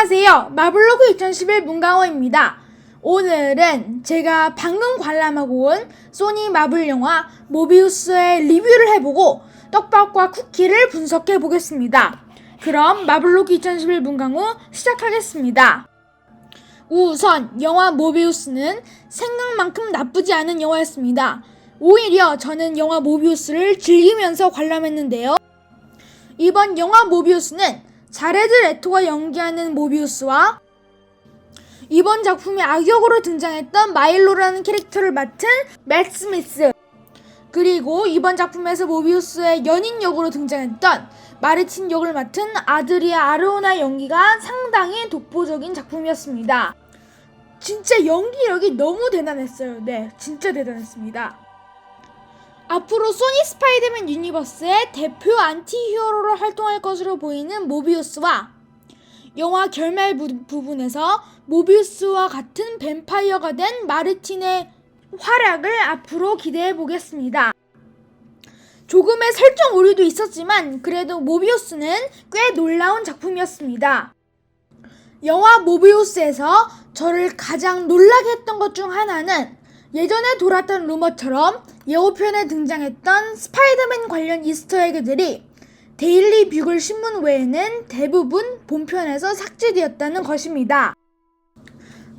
안녕하세요. 마블로그 2011 문강호입니다. 오늘은 제가 방금 관람하고 온 소니 마블 영화 모비우스의 리뷰를 해보고 떡밥과 쿠키를 분석해 보겠습니다. 그럼 마블로그 2011 문강호 시작하겠습니다. 우선 영화 모비우스는 생각만큼 나쁘지 않은 영화였습니다. 오히려 저는 영화 모비우스를 즐기면서 관람했는데요. 이번 영화 모비우스는 자레드 레토가 연기하는 모비우스와 이번 작품의 악역으로 등장했던 마일로라는 캐릭터를 맡은 맷 스미스, 그리고 이번 작품에서 모비우스의 연인 역으로 등장했던 마르틴 역을 맡은 아드리아 아르오나 연기가 상당히 독보적인 작품이었습니다. 진짜 연기력이 너무 대단했어요. 네, 진짜 대단했습니다. 앞으로 소니 스파이더맨 유니버스의 대표 안티히어로로 활동할 것으로 보이는 모비우스와 영화 결말 부분에서 모비우스와 같은 뱀파이어가 된 마르틴의 활약을 앞으로 기대해 보겠습니다. 조금의 설정 오류도 있었지만 그래도 모비우스는 꽤 놀라운 작품이었습니다. 영화 모비우스에서 저를 가장 놀라게 했던 것 중 하나는 예전에 돌았던 루머처럼 예고편에 등장했던 스파이더맨 관련 이스터에그들이 데일리 뷰글 신문 외에는 대부분 본편에서 삭제되었다는 것입니다.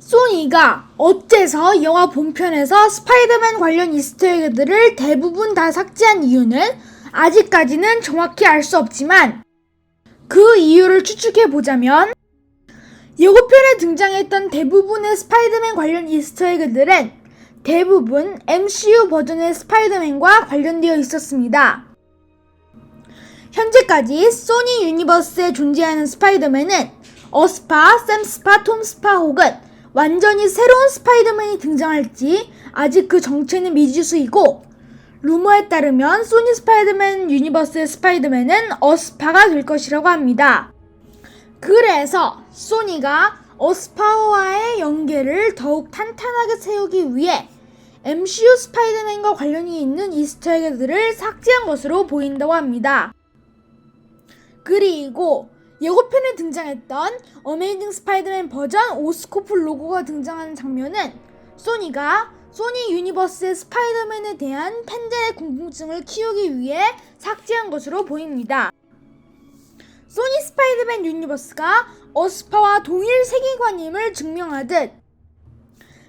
소니가 어째서 영화 본편에서 스파이더맨 관련 이스터에그들을 대부분 다 삭제한 이유는 아직까지는 정확히 알 수 없지만 그 이유를 추측해보자면 예고편에 등장했던 대부분의 스파이더맨 관련 이스터에그들은 대부분 MCU 버전의 스파이더맨과 관련되어 있었습니다. 현재까지 소니 유니버스에 존재하는 스파이더맨은 어스파, 샘스파, 톰스파 혹은 완전히 새로운 스파이더맨이 등장할지 아직 그 정체는 미지수이고, 루머에 따르면 소니 스파이더맨 유니버스의 스파이더맨은 어스파가 될 것이라고 합니다. 그래서 소니가 어스파와의 연계를 더욱 탄탄하게 세우기 위해 MCU 스파이더맨과 관련이 있는 이스터에그들을 삭제한 것으로 보인다고 합니다. 그리고 예고편에 등장했던 어메이징 스파이더맨 버전 오스코프 로고가 등장하는 장면은 소니가 소니 유니버스의 스파이더맨에 대한 팬들의 궁금증을 키우기 위해 삭제한 것으로 보입니다. 소니 스파이더맨 유니버스가 어스파와 동일 세계관임을 증명하듯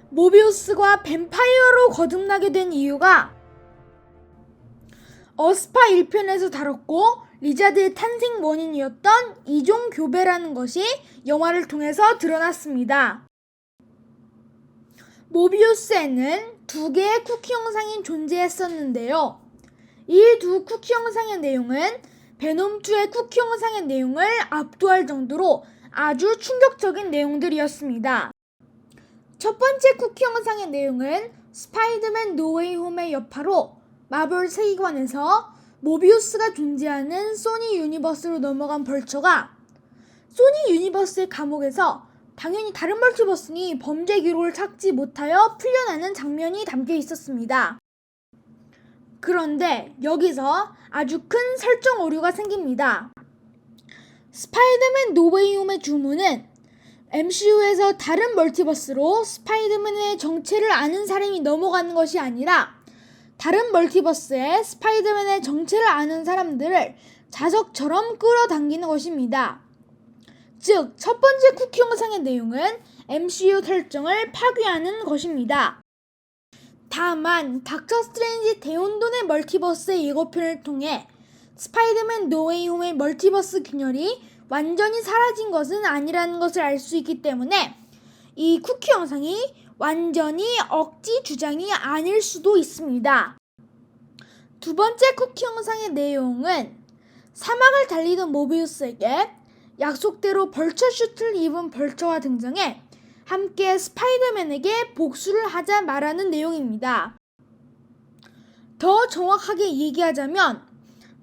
모비우스가 뱀파이어로 거듭나게 된 이유가 어스파 1편에서 다뤘고 리자드의 탄생 원인이었던 이종 교배라는 것이 영화를 통해서 드러났습니다. 모비우스에는 두 개의 쿠키 영상이 존재했었는데요. 이 두 쿠키 영상의 내용은 베놈2의 쿠키 영상의 내용을 압도할 정도로 아주 충격적인 내용들이었습니다. 첫 번째 쿠키 영상의 내용은 스파이더맨 노웨이 홈의 여파로 마블 세계관에서 모비우스가 존재하는 소니 유니버스로 넘어간 벌처가 소니 유니버스의 감옥에서 당연히 다른 멀티버스니 범죄 기록을 찾지 못하여 풀려나는 장면이 담겨 있었습니다. 그런데 여기서 아주 큰 설정 오류가 생깁니다. 스파이더맨 노웨이 홈의 주문은 MCU에서 다른 멀티버스로 스파이더맨의 정체를 아는 사람이 넘어가는 것이 아니라 다른 멀티버스에 스파이더맨의 정체를 아는 사람들을 자석처럼 끌어당기는 것입니다. 즉, 첫 번째 쿠키 영상의 내용은 MCU 설정을 파괴하는 것입니다. 다만 닥터 스트레인지 대혼돈의 멀티버스의 예고편을 통해 스파이더맨 노웨이 홈의 멀티버스 균열이 완전히 사라진 것은 아니라는 것을 알 수 있기 때문에 이 쿠키 영상이 완전히 억지 주장이 아닐 수도 있습니다. 두 번째 쿠키 영상의 내용은 사막을 달리던 모비우스에게 약속대로 벌처 슈트를 입은 벌처가 등장해 함께 스파이더맨에게 복수를 하자 말하는 내용입니다. 더 정확하게 얘기하자면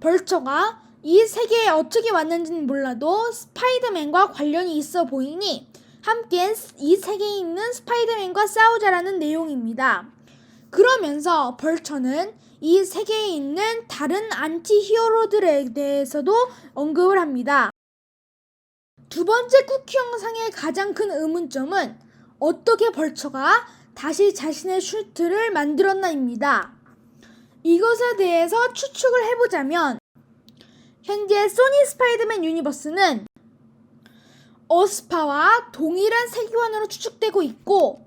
벌처가 이 세계에 어떻게 왔는지는 몰라도 스파이더맨과 관련이 있어 보이니 함께 이 세계에 있는 스파이더맨과 싸우자라는 내용입니다. 그러면서 벌처는 이 세계에 있는 다른 안티 히어로들에 대해서도 언급을 합니다. 두 번째 쿠키 영상의 가장 큰 의문점은 어떻게 벌처가 다시 자신의 슈트를 만들었나입니다. 이것에 대해서 추측을 해보자면 현재 소니 스파이더맨 유니버스는 어스파와 동일한 세계관으로 추측되고 있고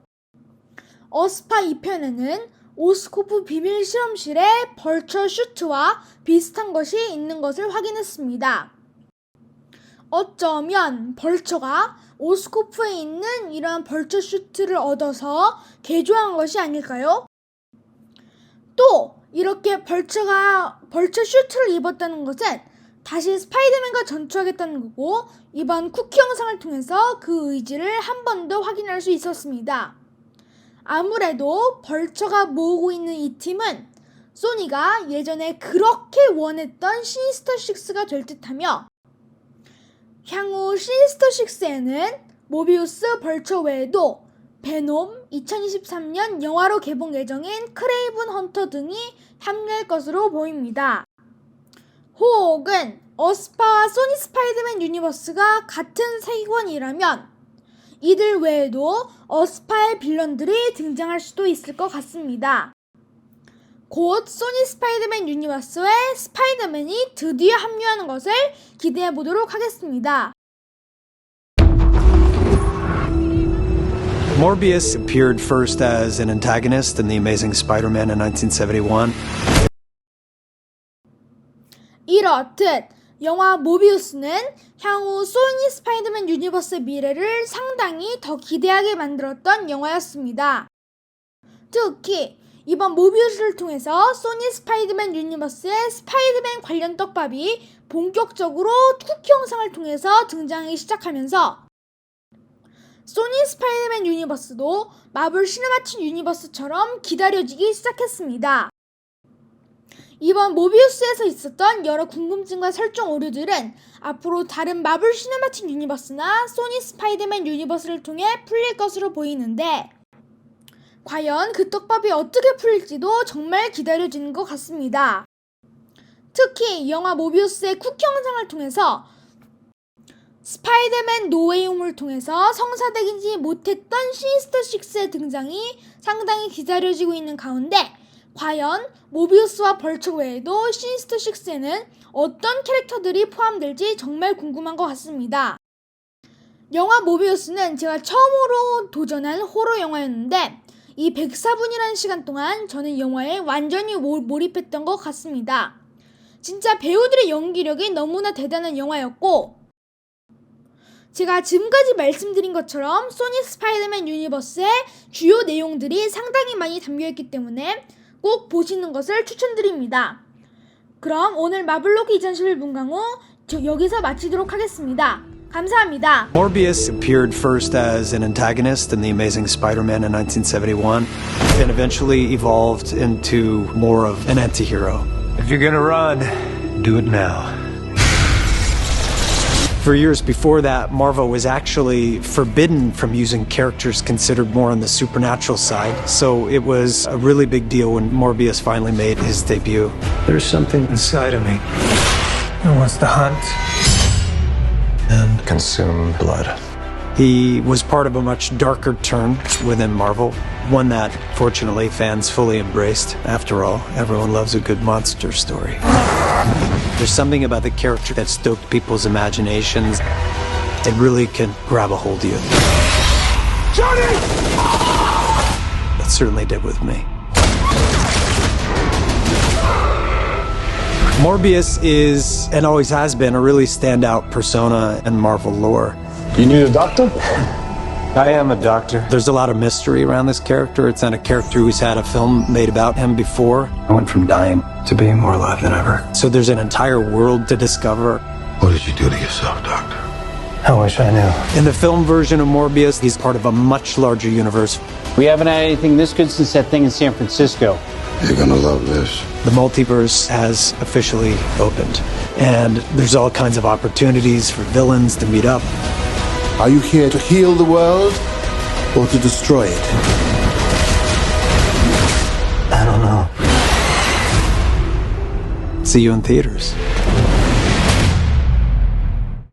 어스파 2편에는 오스코프 비밀 실험실에 벌처 슈트와 비슷한 것이 있는 것을 확인했습니다. 어쩌면 벌처가 오스코프에 있는 이러한 벌처 슈트를 얻어서 개조한 것이 아닐까요? 또 이렇게 벌처 슈트를 입었다는 것은 다시 스파이더맨과 전투하겠다는 거고 이번 쿠키 영상을 통해서 그 의지를 한 번 더 확인할 수 있었습니다. 아무래도 벌처가 모으고 있는 이 팀은 소니가 예전에 그렇게 원했던 시니스터6가 될 듯하며 향후 시니스터6에는 모비우스 벌처 외에도 베놈, 2023년 영화로 개봉 예정인 크레이븐 헌터 등이 함유할 것으로 보입니다. 혹은 어스파와 소니 스파이더맨 유니버스가 같은 세계관이라면 이들 외에도 어스파의 빌런들이 등장할 수도 있을 것 같습니다. 곧 소니 스파이더맨 유니버스에 스파이더맨이 드디어 합류하는 것을 기대해 보도록 하겠습니다. Morbius appeared first as an antagonist in The Amazing Spider-Man in 1971. 이렇듯 영화 모비우스는 향후 소니 스파이더맨 유니버스의 미래를 상당히 더 기대하게 만들었던 영화였습니다. 특히 이번 모비우스를 통해서 소니 스파이더맨 유니버스의 스파이더맨 관련 떡밥이 본격적으로 쿠키 영상을 통해서 등장하기 시작하면서 소니 스파이더맨 유니버스도 마블 시네마틱 유니버스처럼 기다려지기 시작했습니다. 이번 모비우스에서 있었던 여러 궁금증과 설정 오류들은 앞으로 다른 마블 시네마틱 유니버스나 소니 스파이더맨 유니버스를 통해 풀릴 것으로 보이는데 과연 그 떡밥이 어떻게 풀릴지도 정말 기다려지는 것 같습니다. 특히 영화 모비우스의 쿠키 영상을 통해서 스파이더맨 노웨이홈을 통해서 성사되지 못했던 시니스터6의 등장이 상당히 기다려지고 있는 가운데 과연 모비우스와 벌처 외에도 시니스터6에는 어떤 캐릭터들이 포함될지 정말 궁금한 것 같습니다. 영화 모비우스는 제가 처음으로 도전한 호러 영화였는데 이 104분이라는 시간 동안 저는 영화에 완전히 몰입했던 것 같습니다. 진짜 배우들의 연기력이 너무나 대단한 영화였고 제가 지금까지 말씀드린 것처럼 소니 스파이더맨 유니버스의 주요 내용들이 상당히 많이 담겨있기 때문에 꼭 보시는 것을 추천드립니다. 그럼 오늘 마블로그 2011분강호 여기서 마치도록 하겠습니다. 감사합니다. Morbius appeared first as an antagonist in The Amazing Spider-Man in 1971 and eventually evolved into more of an anti-hero. If you're gonna run, do it now. For years before that, Marvel was actually forbidden from using characters considered more on the supernatural side, so it was a really big deal when Morbius finally made his debut. There's something inside of me that wants to hunt and consume blood. He was part of a much darker turn within Marvel, one that, fortunately, fans fully embraced. After all, everyone loves a good monster story. There's something about the character that stoked people's imaginations. It really can grab a hold of you. Johnny! That certainly did with me. Morbius is, and always has been, a really standout persona in Marvel lore. You need a doctor? I am a doctor. There's a lot of mystery around this character. It's not a character who's had a film made about him before. I went from dying to being more alive than ever. So there's an entire world to discover. What did you do to yourself, Doctor? I wish I knew. In the film version of Morbius, he's part of a much larger universe. We haven't had anything this good since that thing in San Francisco. You're gonna love this. The multiverse has officially opened, and there's all kinds of opportunities for villains to meet up. Are you here to heal the world or to destroy it? I don't know. See you in theaters.